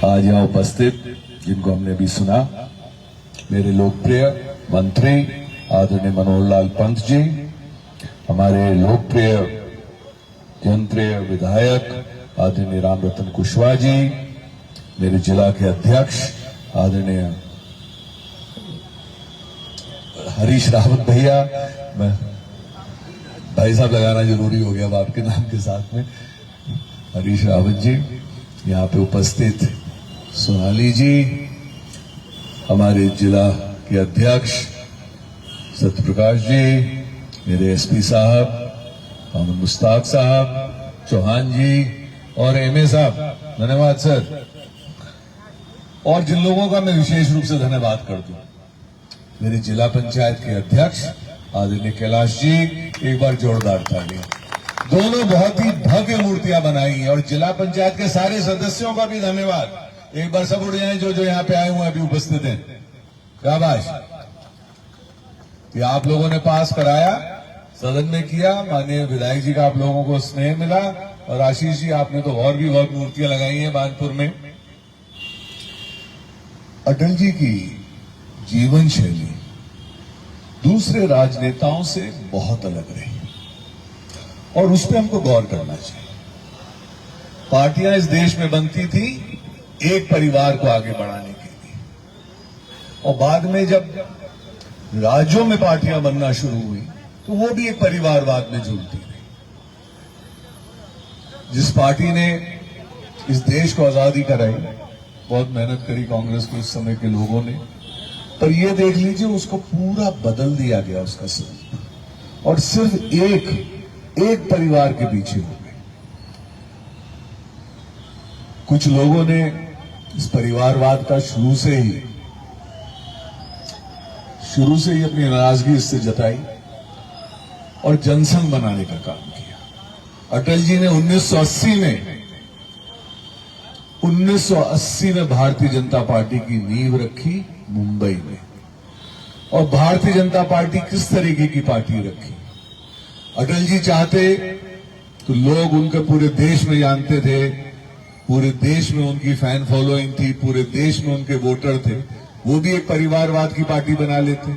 आज यहाँ उपस्थित जिनको हमने भी सुना, मेरे लोकप्रिय मंत्री आदरणीय मनोहर लाल पंत जी, हमारे लोकप्रिय जनप्रिय विधायक आदरणीय रामरतन कुशवाहा जी, मेरे जिला के अध्यक्ष आदरणीय हरीश रावत भैया, भाई साहब लगाना जरूरी हो गया अब आपके नाम के साथ में, हरीश रावत जी, यहाँ पे उपस्थित सोनाली जी, हमारे जिला के अध्यक्ष सत्यप्रकाश जी, मेरे एसपी साहब मोहम्मद मुश्ताक साहब, चौहान जी और एमए साहब, धन्यवाद सर। और जिन लोगों का मैं विशेष रूप से धन्यवाद कर दूं, मेरे जिला पंचायत के अध्यक्ष आदरणीय कैलाश जी, एक बार जोरदार तालियां। दोनों बहुत ही भव्य मूर्तियां बनाई हैं। और जिला पंचायत के सारे सदस्यों का भी धन्यवाद। एक बार सब उड़ जाएं जो यहाँ पे आए हुए अभी उपस्थित हैं। शाबाश, ये आप लोगों ने पास कराया, सदन में किया, माननीय विधायक जी का आप लोगों को स्नेह मिला, और आशीष जी आपने तो और भी बहुत मूर्तियां लगाई हैं बानपुर में। अटल जी की जीवन शैली दूसरे राजनेताओं से बहुत अलग रही और उस पर हमको गौर करना चाहिए। पार्टियां इस देश में बनती थी एक परिवार को आगे बढ़ाने के लिए, और बाद में जब राज्यों में पार्टियां बनना शुरू हुई तो वो भी एक परिवारवाद में झूलती रही। जिस पार्टी ने इस देश को आजादी कराई, बहुत मेहनत करी कांग्रेस को उस समय के लोगों ने, पर ये देख लीजिए उसको पूरा बदल दिया गया उसका स्वरूप, और सिर्फ एक परिवार के पीछे हो गए। कुछ लोगों ने इस परिवारवाद का शुरू से ही अपनी नाराजगी इससे जताई और जनसंघ बनाने का काम किया। अटल जी ने 1980 में भारतीय जनता पार्टी की नींव रखी मुंबई में। और भारतीय जनता पार्टी किस तरीके की पार्टी रखी? अटल जी चाहते तो लोग उनके पूरे देश में जानते थे, पूरे देश में उनकी फैन फॉलोइंग थी, पूरे देश में उनके वोटर थे, वो भी एक परिवारवाद की पार्टी बना लेते।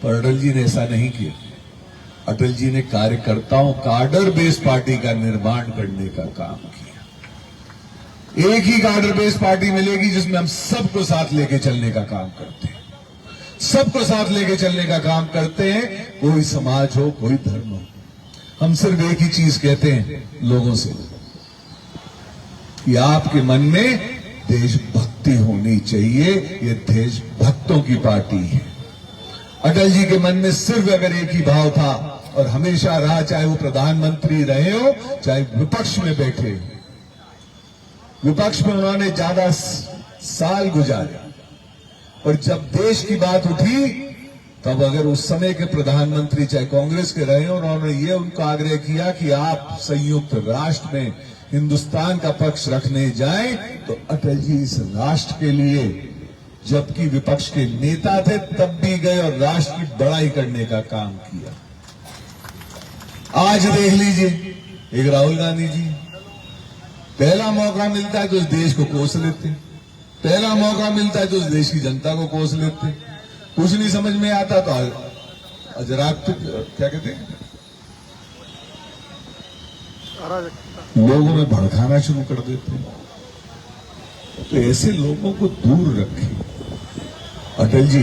पर अटल जी ने ऐसा नहीं किया। अटल जी ने कार्यकर्ताओं, कार्डर बेस्ड पार्टी का निर्माण करने का काम किया। एक ही कार्डर बेस्ड पार्टी मिलेगी जिसमें हम सबको साथ लेके चलने का काम करते हैं, सबको साथ लेके चलने का काम करते हैं। कोई समाज हो, कोई धर्म हो, हम सिर्फ एक ही चीज कहते हैं लोगों से कि आपके मन में देशभक्ति होनी चाहिए। ये देशभक्तों की पार्टी है। अटल जी के मन में सिर्फ अगर एक ही भाव था और हमेशा रहा, चाहे वो प्रधानमंत्री रहे हो, चाहे विपक्ष में बैठे हो। विपक्ष में उन्होंने ज्यादा साल गुजारे, और जब देश की बात उठी तब अगर उस समय के प्रधानमंत्री चाहे कांग्रेस के रहे हो, उन्होंने ये उनको आग्रह किया कि आप संयुक्त राष्ट्र में हिंदुस्तान का पक्ष रखने जाएं, तो अटल जी इस राष्ट्र के लिए, जबकि विपक्ष के नेता थे, तब भी गए और राष्ट्र की बड़ाई करने का काम किया। आज देख लीजिए, एक राहुल गांधी जी, पहला मौका मिलता है तो इस देश को कोस लेते, पहला मौका मिलता है तो इस देश की जनता को कोस लेते। कुछ नहीं समझ में आता तो क्या कहते हैं, लोगों में भड़काना शुरू कर देते। तो ऐसे लोगों को दूर रखें। अटल जी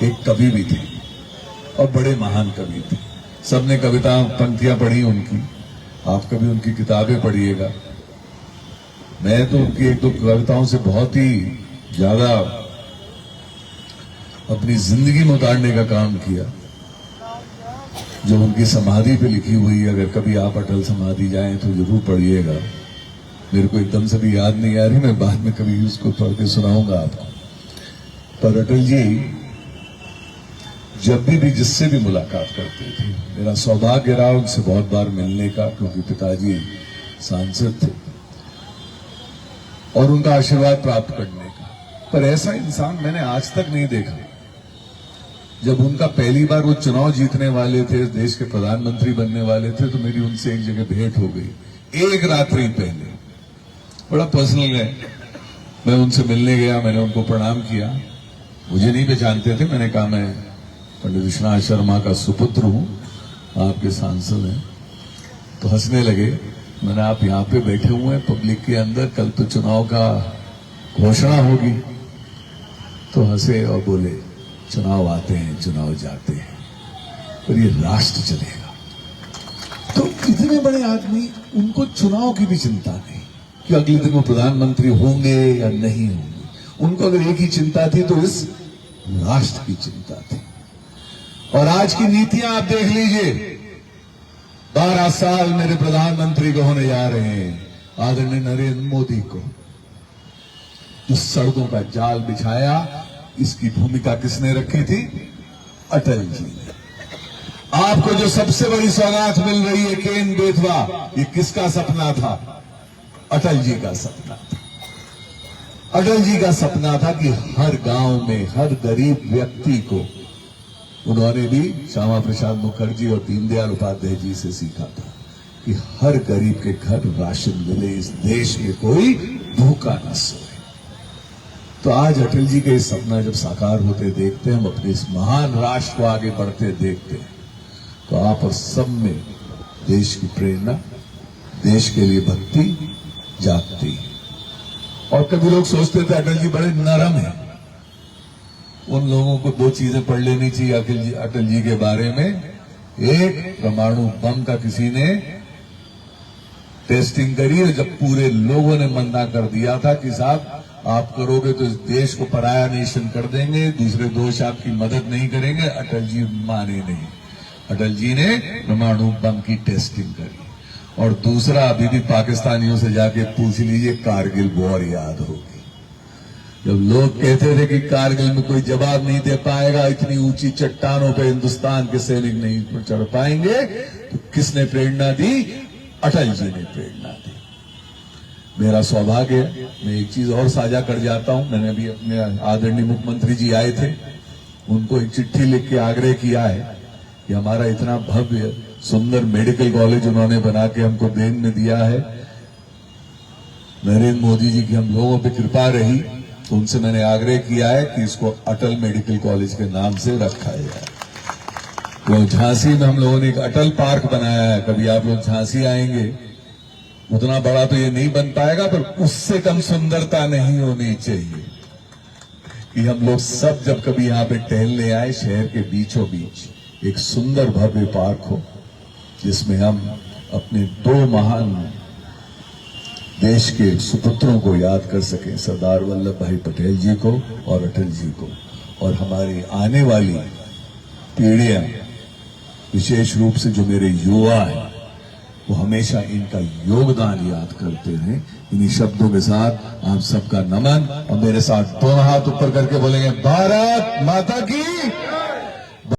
एक कवि भी थे और बड़े महान कवि थे। सबने कविता पंक्तियां पढ़ी उनकी, आप कभी उनकी किताबें पढ़िएगा। मैं तो उनकी एक दो कविताओं से बहुत ही ज्यादा अपनी जिंदगी में उतारने का काम किया, जो उनकी समाधि पे लिखी हुई है। अगर कभी आप अटल समाधि जाएं तो जरूर पढ़िएगा। मेरे को एकदम से भी याद नहीं आ रही, मैं बाद में कभी उसको पढ़ के सुनाऊंगा आपको। पर अटल जी जब भी जिससे भी मुलाकात करते थे, मेरा सौभाग्य रहा उनसे बहुत बार मिलने का, क्योंकि पिताजी सांसद थे, और उनका आशीर्वाद प्राप्त करने का। पर ऐसा इंसान मैंने आज तक नहीं देखा। जब उनका पहली बार वो चुनाव जीतने वाले थे, देश के प्रधानमंत्री बनने वाले थे, तो मेरी उनसे एक जगह भेंट हो गई, एक रात्रि पहले। बड़ा पर्सनल है। मैं उनसे मिलने गया, मैंने उनको प्रणाम किया। मुझे नहीं पहचानते थे। मैंने कहा मैं पंडित विश्वनाथ शर्मा का सुपुत्र हूं, आपके सांसद हैं। तो हंसने लगे। मैंने आप यहाँ पे बैठे हुए हैं पब्लिक के अंदर, कल तो चुनाव का घोषणा होगी। तो हंसे और बोले चुनाव आते हैं चुनाव जाते हैं, पर ये राष्ट्र चलेगा। तो इतने बड़े आदमी, उनको चुनाव की भी चिंता नहीं कि अगले दिन वो प्रधानमंत्री होंगे या नहीं होंगे। उनको अगर एक ही चिंता थी तो इस राष्ट्र की चिंता थी। और आज की नीतियां आप देख लीजिए। 12 साल मेरे प्रधानमंत्री को होने जा रहे हैं, आदरणीय नरेंद्र मोदी को। जो सड़कों का जाल बिछाया, इसकी भूमिका किसने रखी थी? अटल जी ने। आपको जो सबसे बड़ी सौगात मिल रही है केन बेतवा, ये किसका सपना था? अटल जी का सपना था। अटल जी का सपना था कि हर गांव में हर गरीब व्यक्ति को, उन्होंने भी श्यामा प्रसाद मुखर्जी और दीनदयाल उपाध्याय जी से सीखा था कि हर गरीब के घर राशन मिले, इस देश में कोई भूखा न सोए। तो आज अटल जी के इस सपना जब साकार होते देखते हैं, हम अपने इस महान राष्ट्र को आगे बढ़ते देखते हैं, तो आप और सब में देश की प्रेरणा, देश के लिए भक्ति जागती है। और कभी लोग सोचते थे अटल जी बड़े नरम हैं। उन लोगों को 2 चीजें पढ़ लेनी चाहिए अटल जी के बारे में। एक, परमाणु बम का किसी ने टेस्टिंग करी और जब पूरे लोगों ने मना कर दिया था कि साहब आप करोगे तो इस देश को पराया नेशन कर देंगे, दूसरे देश आपकी मदद नहीं करेंगे, अटल जी माने नहीं। अटल जी ने परमाणु बम की टेस्टिंग करी। और दूसरा, अभी भी पाकिस्तानियों से जाके पूछ लीजिए, कारगिल वॉर याद होगी। जब लोग कहते थे कि कारगिल में कोई जवाब नहीं दे पाएगा, इतनी ऊंची चट्टानों पे हिंदुस्तान के सैनिक नहीं चढ़ पाएंगे, तो किसने प्रेरणा दी? अटल जी ने प्रेरणा दी। मेरा सौभाग्य है, मैं एक चीज और साझा कर जाता हूं। मैंने अभी अपने आदरणीय मुख्यमंत्री जी आए थे, उनको एक चिट्ठी लिख के आग्रह किया है कि हमारा इतना भव्य सुंदर मेडिकल कॉलेज उन्होंने बना के हमको देन में दिया है। नरेंद्र मोदी जी की हम लोगों पे कृपा रही, तो उनसे मैंने आग्रह किया है कि इसको अटल मेडिकल कॉलेज के नाम से रखा जाए। तो झांसी में हम लोगों ने एक अटल पार्क बनाया है। कभी आप लोग झांसी आएंगे, उतना बड़ा तो ये नहीं बन पाएगा, पर उससे कम सुंदरता नहीं होनी चाहिए कि हम लोग सब जब कभी यहाँ पे टहलने आए, शहर के बीचों बीच एक सुंदर भव्य पार्क हो, जिसमें हम अपने 2 महान देश के सुपुत्रों को याद कर सकें, सरदार वल्लभ भाई पटेल जी को और अटल जी को। और हमारी आने वाली पीढ़ियां, विशेष रूप से जो मेरे युवा हैं, वो हमेशा इनका योगदान याद करते हैं। इन्हीं शब्दों के साथ आप सबका नमन, और मेरे साथ 2 हाथ ऊपर करके बोलेंगे, भारत माता की।